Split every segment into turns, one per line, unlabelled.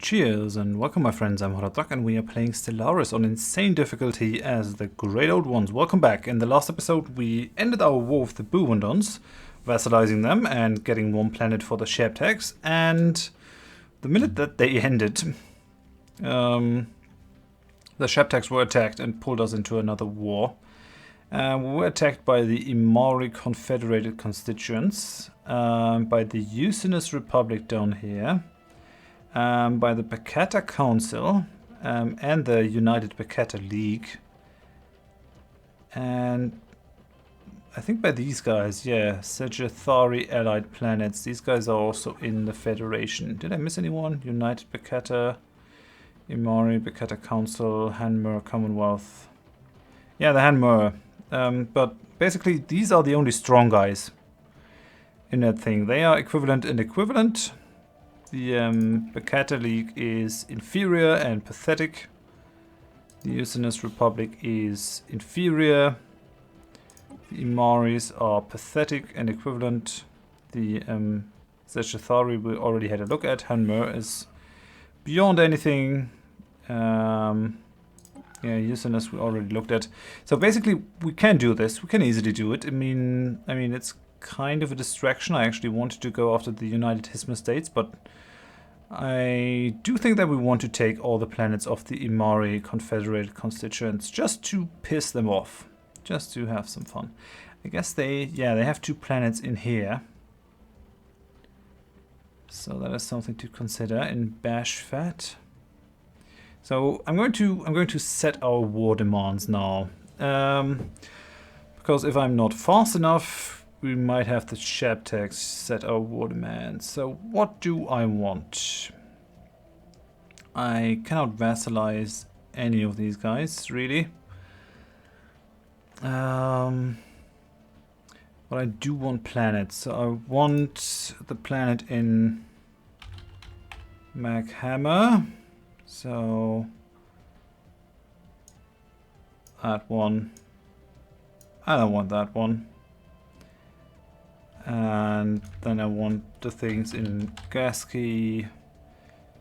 Cheers and welcome my friends, I'm Horath and we are playing Stellaris on insane difficulty as the Great Old Ones. Welcome back. In the last episode we ended our war with the mglw'nafh, vassalizing them and getting one planet for the fhtagn, and the minute that they ended, the fhtagn were attacked and pulled us into another war. We were attacked by the Imari Confederated Constituents, by the Universalis Republic down here, by the Pekata Council, and the United Pekata League, and I think by these guys, yeah, Sagittari allied planets. These guys are also in the Federation. Did I miss anyone? United Pekata, Imari, Pekata Council, Hanmer, Commonwealth. Yeah, the Hanmer. But basically, these are the only strong guys in that thing. They are equivalent and equivalent. The Pekata League is inferior and pathetic. The Universalis Republic is inferior. The Imaris are pathetic and equivalent. The Sagittari we already had a look at. Hanmer is beyond anything. Yeah, Universalis we already looked at. So basically, we can do this. We can easily do it. I mean, it's kind of a distraction. I actually wanted to go after the United Hisma States, but I do think that we want to take all the planets of the Imari Confederated Constituents just to piss them off, just to have some fun. I guess they have 2 planets in here, so that is something to consider in Bashfat. So I'm going to set our war demands now, because if I'm not fast enough, we might have the fhtagn set our war demands. So what do I want? I cannot vassalize any of these guys, really. But I do want planets. So I want the planet in Maghammer. So that one. I don't want that one. And then I want the things in Gaski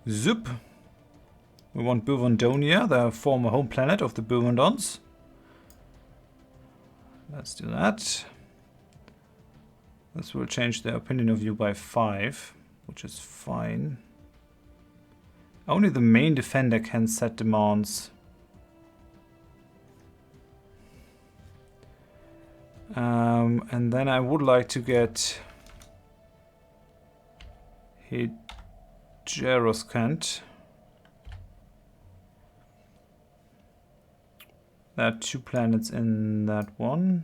Zup. We want Buvondonia, the former home planet of the Buvondons. Let's do that. This will change their opinion of you by 5, which is fine. Only the main defender can set demands. And then I would like to get Hegeroskant. There are 2 planets in that one.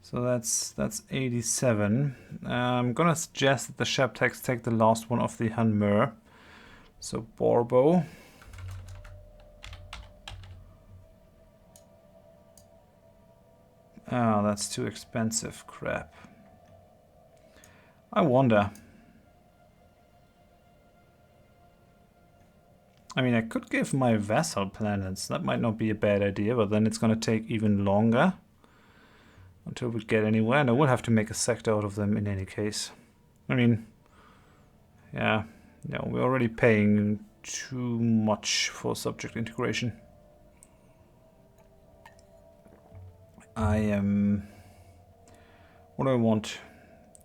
So that's 87. I'm gonna suggest that the fhtagn take the last one of the Hanmer. So Borbo. Oh, that's too expensive. Crap. I wonder. I mean, I could give my vassal planets. That might not be a bad idea, but then it's going to take even longer until we get anywhere, and I will have to make a sector out of them in any case. I mean, yeah, no, we're already paying too much for subject integration. What do I want?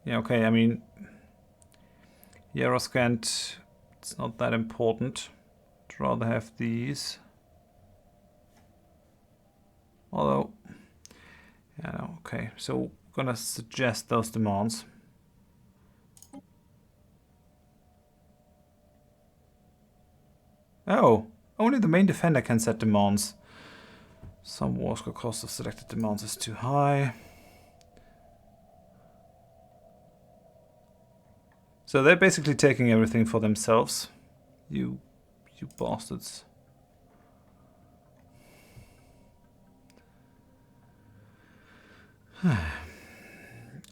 Yeah, okay, I mean, Yaroskant, it's not that important. I'd rather have these. Although, yeah, no, okay, so I'm gonna suggest those demands. Oh, only the main defender can set demands. Some war score cost of selected demands is too high. So they're basically taking everything for themselves. You bastards.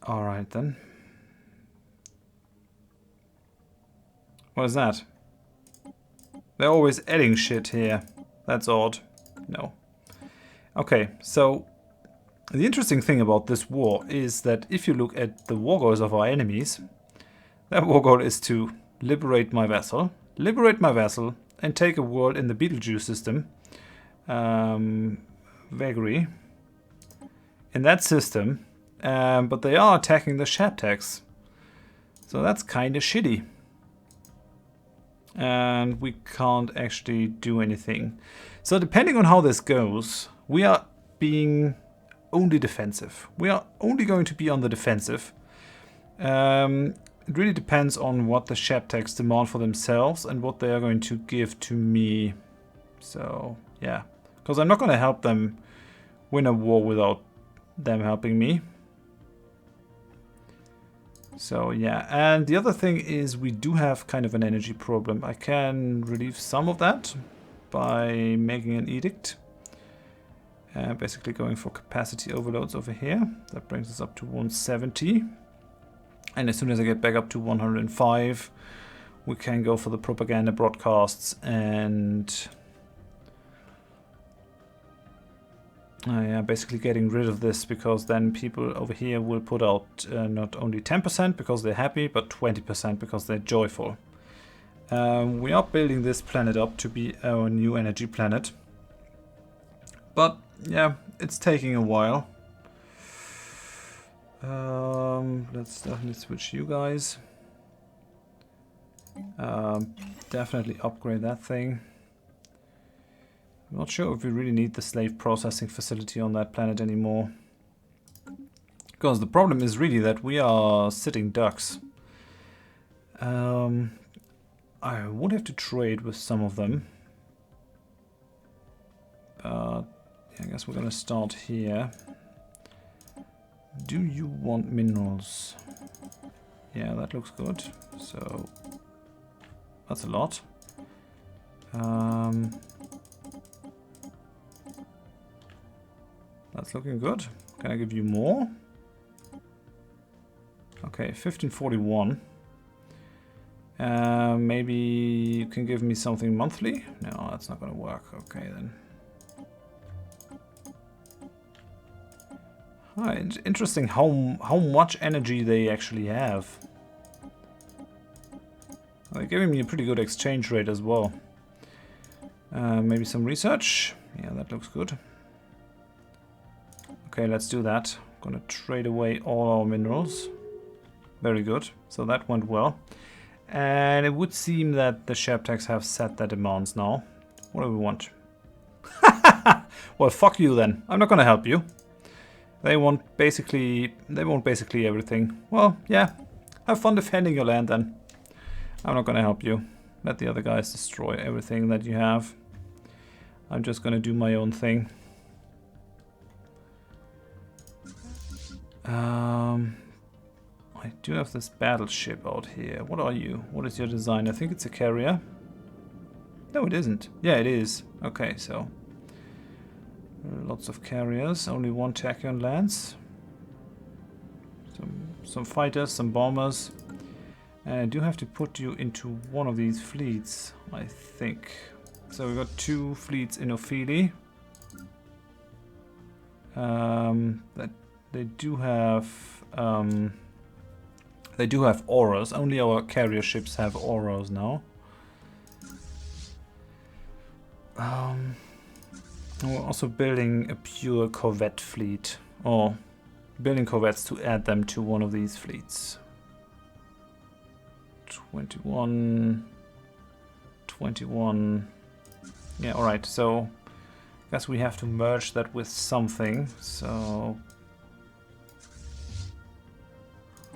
Alright then. What is that? They're always adding shit here. That's odd. No. Okay, so The interesting thing about this war is that if you look at the war goals of our enemies, their war goal is to liberate my vassal, and take a world in the Beetlejuice system, Vagary, in that system, but they are attacking the Shaptags. So that's kind of shitty. And we can't actually do anything. So depending on how this goes, we are being only defensive. We are only going to be on the defensive. It really depends on what the Shaptags demand for themselves and what they are going to give to me. So, yeah. Because I'm not going to help them win a war without them helping me. So, yeah. And the other thing is we do have kind of an energy problem. I can relieve some of that by making an edict. Basically going for capacity overloads over here. That brings us up to 170. And as soon as I get back up to 105, we can go for the propaganda broadcasts and yeah, basically getting rid of this, because then people over here will put out not only 10% because they're happy, but 20% because they're joyful. We are building this planet up to be our new energy planet. But yeah, it's taking a while. Let's definitely switch you guys. Definitely upgrade that thing. I'm not sure if we really need the slave processing facility on that planet anymore. Because the problem is really that we are sitting ducks. I would have to trade with some of them. But I guess we're going to start here. Do you want minerals? Yeah, that looks good. So that's a lot. That's looking good. Can I give you more? Okay, 1541. Maybe you can give me something monthly? No, that's not going to work. Okay, then. Interesting how much energy they actually have. They're giving me a pretty good exchange rate as well. Maybe some research. Yeah, that looks good. Okay, let's do that. I'm gonna trade away all our minerals. Very good. So that went well. And it would seem that the Shaptags have set their demands now. What do we want? Well, fuck you then. I'm not gonna help you. They want basically everything. Well, yeah. Have fun defending your land then. I'm not gonna help you. Let the other guys destroy everything that you have. I'm just gonna do my own thing. I do have this battleship out here. What are you? What is your design? I think it's a carrier. No, it isn't. Yeah, it is. Okay, so lots of carriers. Only one tachyon lands. Some fighters, some bombers. And I do have to put you into one of these fleets, I think. So we've got 2 fleets in Ophelia. That they do have auras. Only our carrier ships have auras now. We're also building a pure corvette fleet, or building corvettes to add them to one of these fleets. 21. Yeah, alright, so I guess we have to merge that with something, so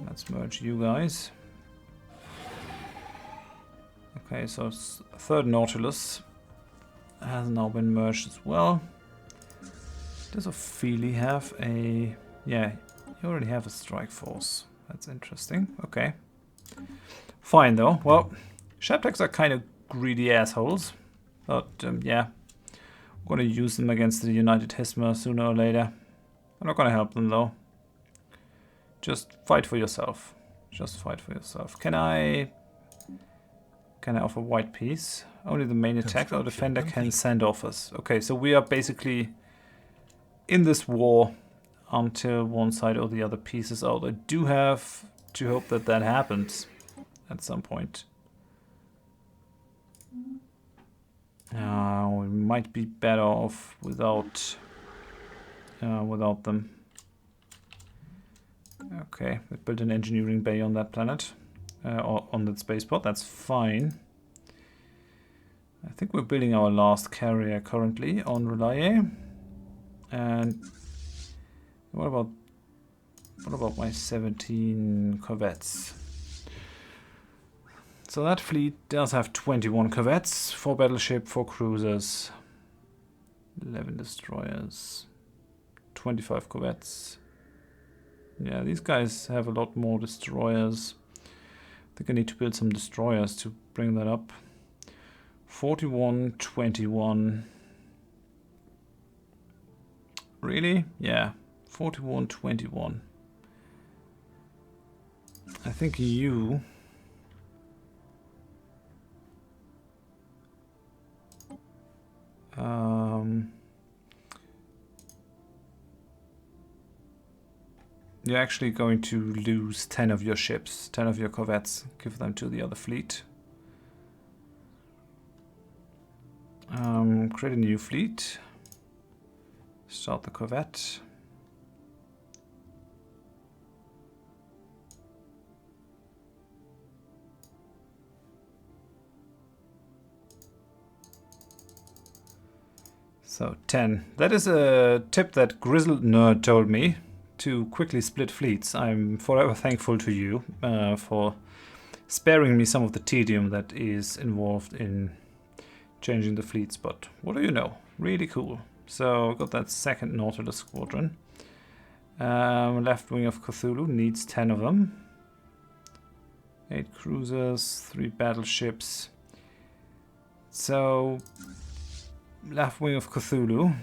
let's merge you guys. Okay, so third Nautilus has now been merged as well. Does Ophelia have a... Yeah, you already have a strike force. That's interesting. Okay. Fine though. Well, Shaptags are kind of greedy assholes. But yeah, I'm going to use them against the United Hisma sooner or later. I'm not going to help them though. Just fight for yourself. Just fight for yourself. Can I offer white peace? Only the main attack or defender can send offers. Okay, so we are basically in this war until one side or the other pieces out. I do have to hope that that happens at some point. We might be better off without them. Okay, we built an engineering bay on that planet, or on that spaceport. That's fine. I think we're building our last carrier currently on R'lyeh. And what about my 17 corvettes? So that fleet does have 21 corvettes, 4 battleship, 4 cruisers, 11 destroyers, 25 corvettes. Yeah, these guys have a lot more destroyers. I think I need to build some destroyers to bring that up. 41, 21. Really? Yeah, 41, 21. I think you... you're actually going to lose 10 of your ships, 10 of your corvettes. Give them to the other fleet. Create a new fleet. Start the corvette. So 10. That is a tip that Grizzled Nerd told me, to quickly split fleets. I'm forever thankful to you for sparing me some of the tedium that is involved in changing the fleets, but what do you know? Really cool. So got that second Nautilus squadron. Left wing of Cthulhu needs 10 of them. 8 cruisers, 3 battleships. So left wing of Cthulhu.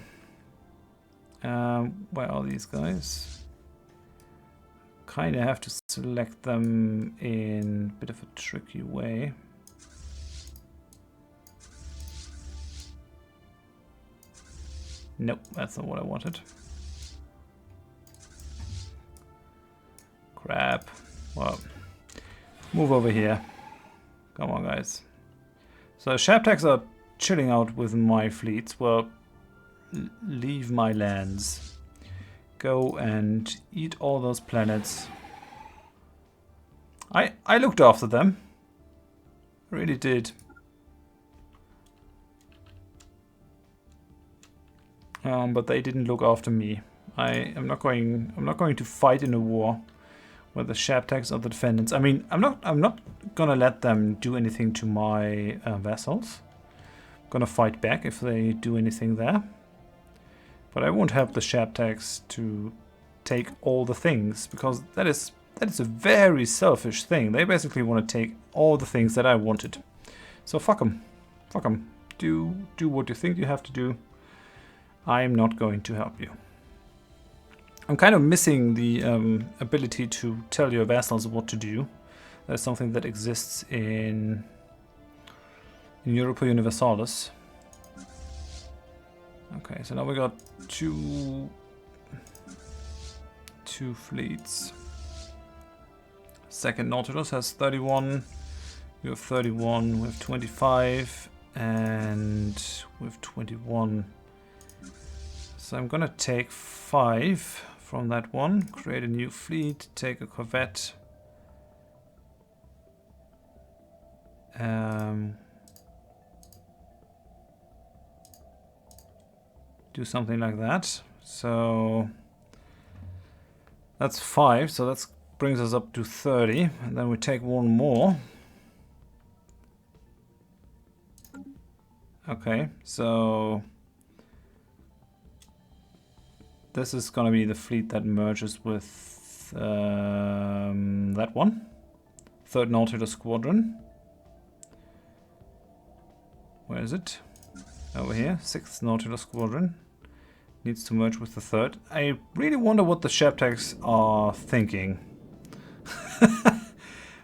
Where are these guys? Kind of have to select them in a bit of a tricky way. Nope, that's not what I wanted. Crap. Well, move over here. Come on, guys. So Shabtags are chilling out with my fleets. Well, leave my lands. Go and eat all those planets. I looked after them. I really did. But they didn't look after me. I'm not going to fight in a war where the Shabtags are the defendants. I mean, I'm not gonna let them do anything to my vassals. I'm gonna fight back if they do anything there. But I won't help the Shabtags to take all the things, because that is a very selfish thing. They basically want to take all the things that I wanted. So fuck them. Fuck them. Do what you think you have to do. I'm not going to help you. I'm kind of missing the ability to tell your vassals what to do. That's something that exists in Europa Universalis. Okay, so now we got two fleets. Second Nautilus has 31. We have 31. We have 25, and we have 21. So I'm gonna take 5 from that one. Create a new fleet. Take a corvette. Do something like that. So that's 5. So that brings us up to 30. And then we take one more. Okay, so this is going to be the fleet that merges with that one. Third Nautilus Squadron. Where is it? Over here. 6th Nautilus Squadron. Needs to merge with the 3rd. I really wonder what the Shabtags are thinking.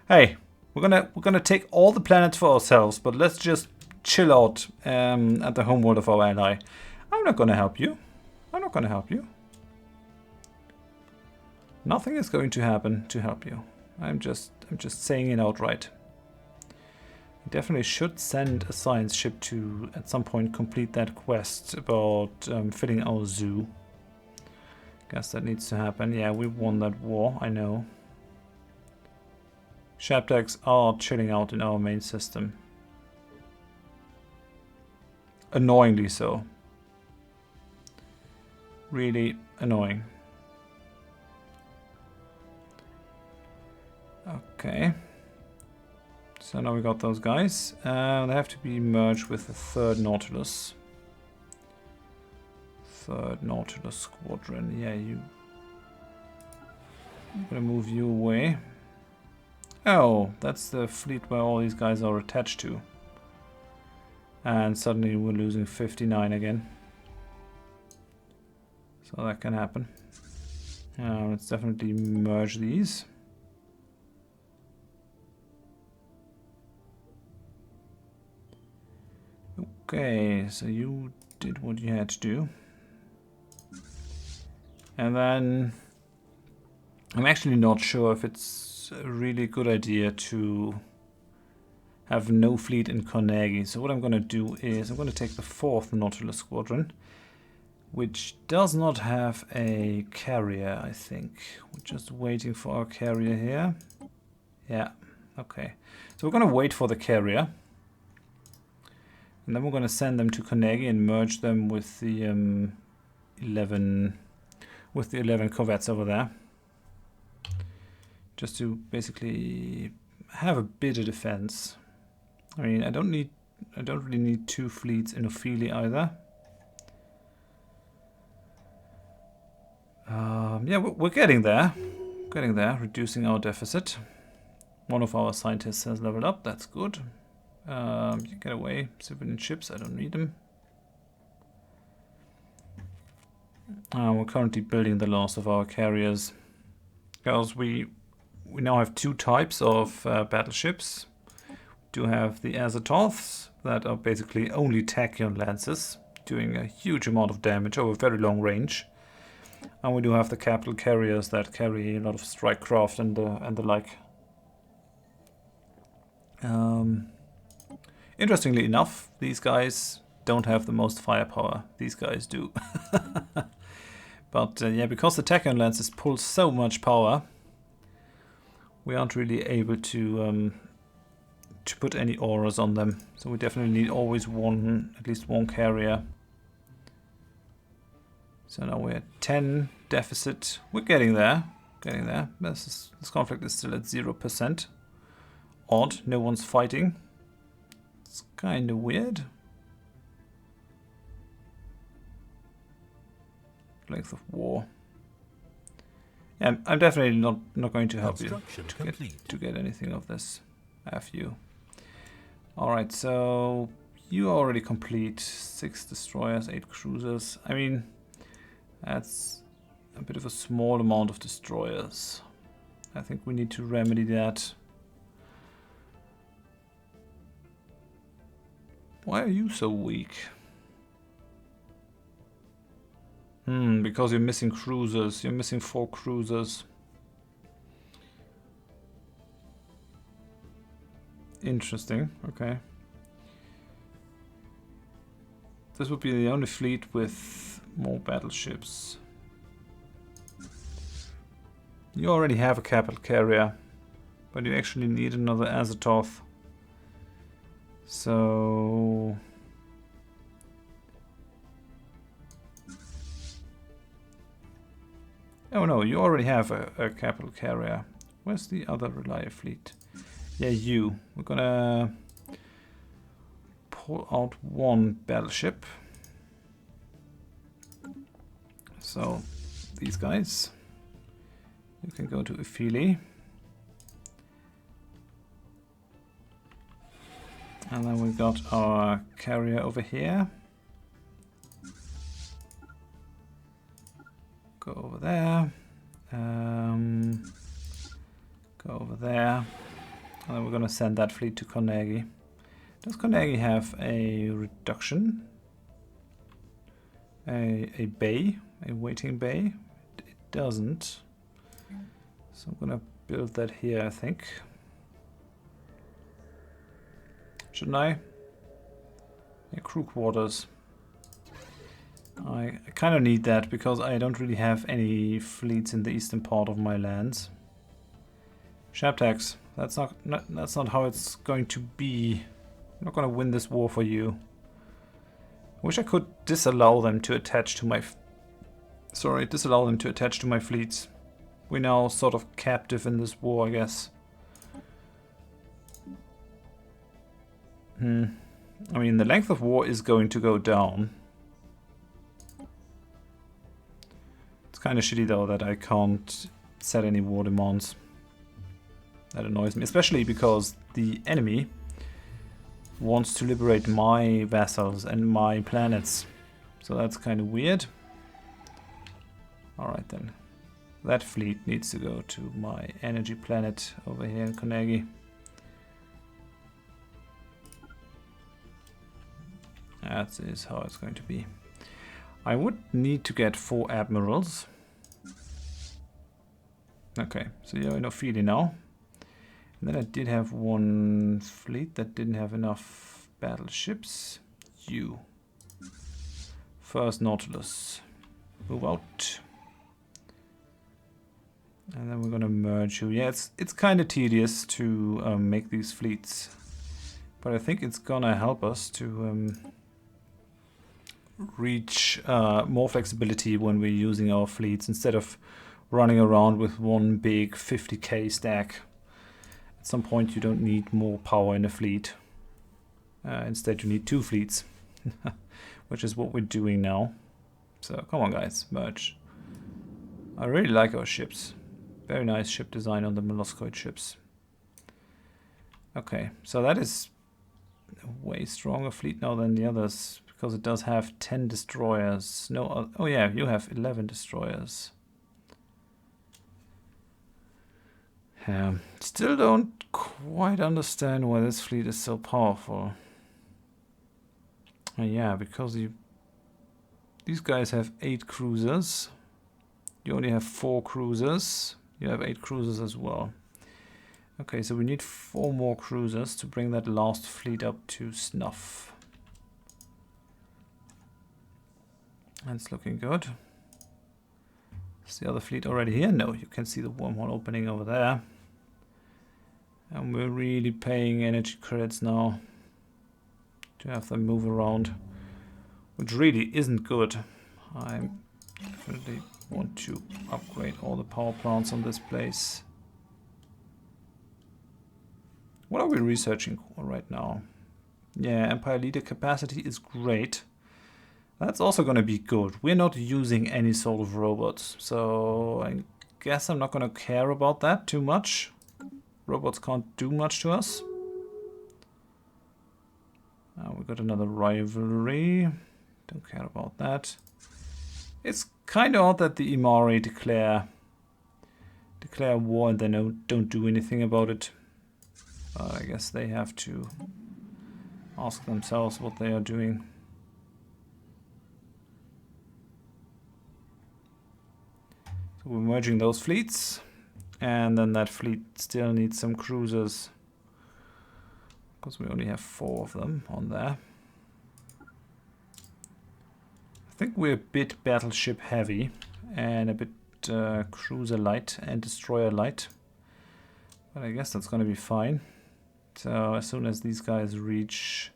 Hey, we're gonna take all the planets for ourselves, but let's just chill out at the homeworld of our ally. I'm not gonna help you. I'm not gonna help you. Nothing is going to happen to help you. I'm just saying it outright. We definitely should send a science ship to, at some point, complete that quest about filling our zoo. Guess that needs to happen. Yeah, we won that war, I know. Shaptags are chilling out in our main system. Annoyingly so. Really annoying. Okay. So now we got those guys. They have to be merged with the third Nautilus. Third Nautilus squadron. Yeah, I'm gonna move you away. Oh, that's the fleet where all these guys are attached to. And suddenly we're losing 59 again. So that can happen. Let's definitely merge these. Okay, so you did what you had to do. And then I'm actually not sure if it's a really good idea to have no fleet in Carnegie. So what I'm going to do is I'm going to take the 4th Nautilus Squadron, which does not have a carrier, I think. We're just waiting for our carrier here. Yeah, okay. So we're going to wait for the carrier. And then we're going to send them to Carnegie and merge them with the 11 corvettes over there. Just to basically have a bit of defense. I mean, I don't really need 2 fleets in Ophelia either. Yeah, we're getting there. Reducing our deficit. One of our scientists has leveled up. That's good. You get away, civilian ships. I don't need them. We're currently building the last of our carriers, because we now have 2 types of battleships. We do have the Azathoths that are basically only tachyon lancers, doing a huge amount of damage over very long range, and we do have the capital carriers that carry a lot of strike craft and the like. Interestingly enough, these guys don't have the most firepower. These guys do. But yeah, because the tachyon lancers pull so much power, we aren't really able to put any auras on them. So we definitely need always at least one carrier. So now we're at 10 deficit. We're getting there. This conflict is still at 0%. Odd, no one's fighting. It's kind of weird. Length of war. Yeah, I'm definitely not going to help you to get anything of this. F you. Alright, so you already complete 6 destroyers, 8 cruisers. I mean, that's a bit of a small amount of destroyers. I think we need to remedy that. Why are you so weak? Because you're missing cruisers. You're missing 4 cruisers. Interesting. Okay. This would be the only fleet with more battleships. You already have a capital carrier, but you actually need another Azathoth. So oh no, you already have a capital carrier. Where's the other R'lyeh fleet? Yeah, you. We're gonna pull out 1 battleship. So these guys, you can go to Ophelia. And then we've got our carrier over here. Go over there. Go over there. And then we're going to send that fleet to Carnegie. Does Carnegie have a reduction? A bay? A waiting bay? It doesn't. So I'm gonna build that here, I think. Shouldn't I? Yeah, crew quarters. I kind of need that because I don't really have any fleets in the eastern part of my lands. Shap tax. That's not how it's going to be. I'm not going to win this war for you. I wish I could disallow them to attach to my fleets. We're now sort of captive in this war, I guess. I mean, the length of war is going to go down. It's kind of shitty though that I can't set any war demands. That annoys me, especially because the enemy wants to liberate my vassals and my planets. So that's kind of weird. Alright then. That fleet needs to go to my energy planet over here in Konagi. That is how it's going to be. I would need to get 4 admirals. Okay, so you're in Ophelia now. And then I did have 1 fleet that didn't have enough battleships. You. First Nautilus. Move out. And then we're gonna merge you. Yeah, it's kind of tedious to make these fleets. But I think it's gonna help us to reach more flexibility when we're using our fleets instead of running around with one big 50k stack. At some point you don't need more power in a fleet. Instead you need 2 fleets, which is what we're doing now. So come on guys, merge. I really like our ships. Very nice ship design on the molluscoid ships. Okay, so that is a way stronger fleet now than the others. Because it does have 10 destroyers. No, oh yeah, you have 11 destroyers. Still don't quite understand why this fleet is so powerful. Yeah, because these guys have 8 cruisers. You only have 4 cruisers. You have 8 cruisers as well. Okay, so we need 4 more cruisers to bring that last fleet up to snuff. That's looking good. Is the other fleet already here? No, you can see the wormhole opening over there. And we're really paying energy credits now to have them move around, which really isn't good. I definitely want to upgrade all the power plants on this place. What are we researching right now? Yeah, Empire Leader capacity is great. That's also going to be good. We're not using any sort of robots, so I guess I'm not going to care about that too much. Robots can't do much to us. We got another rivalry. Don't care about that. It's kind of odd that the Imari declare war and then don't do anything about it. I guess they have to ask themselves what they are doing. So we're merging those fleets, and then that fleet still needs some cruisers because we only have 4 of them on there. I think we're a bit battleship heavy and a bit cruiser light and destroyer light, but I guess that's going to be fine. So as soon as these guys reach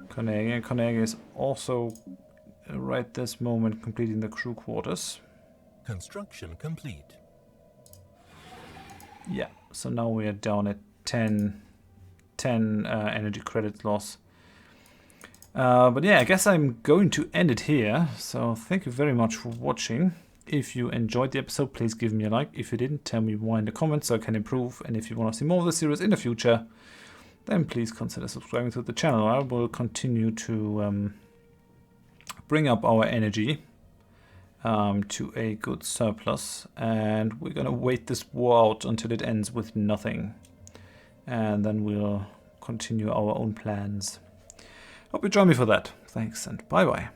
Konagi, and Konagi is also right this moment completing the crew quarters.
Construction complete.
Yeah, so now we are down at 10 energy credit loss. But yeah, I guess I'm going to end it here. So thank you very much for watching. If you enjoyed the episode, please give me a like. If you didn't, tell me why in the comments so I can improve. And if you want to see more of the series in the future, then please consider subscribing to the channel. I will continue to bring up our energy to a good surplus. And we're going to wait this war out until it ends with nothing. And then we'll continue our own plans. Hope you join me for that. Thanks and bye-bye.